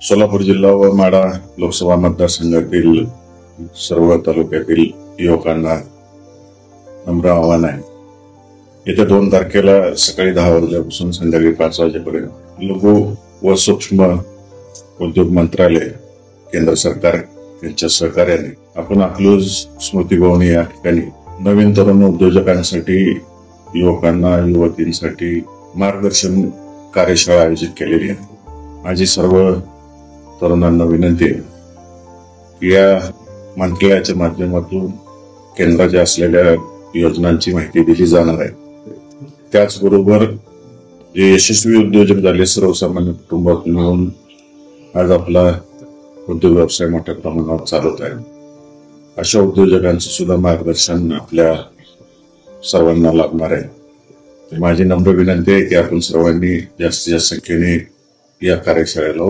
सोलापूर जिल्हा व माढा लोकसभा मतदारसंघातील सर्व तालुक्यातील युवकांना नम्र आव्हान आहे. येत्या 2 तारखेला सकाळी 10 वाजल्यापासून संध्याकाळी 5 वाजेपर्यंत लघु व सूक्ष्म उद्योग मंत्रालय केंद्र सरकार यांच्या सहकार्याने आपण अकलूज स्मृती भवनी या ठिकाणी नवीन तरुण उद्योजकांसाठी, युवकांना, युवतींसाठी मार्गदर्शन कार्यशाळा आयोजित केलेली आहे. माझी सर्व तरुणांना विनंती आहे की या मंत्रालयाच्या माध्यमातून केंद्राच्या असलेल्या योजनांची माहिती दिली जाणार आहे. त्याचबरोबर जे यशस्वी उद्योजक झाले, सर्वसामान्य कुटुंबातून मिळून आज आपला उद्योग व्यवसाय मोठ्या प्रमाणावर चालवत आहे, अशा उद्योजकांचं सुद्धा मार्गदर्शन आपल्या सर्वांना लाभणार आहे. माझी नम्र विनंती आहे की आपण सर्वांनी जास्तीत जास्त संख्येने या कार्यशाळेला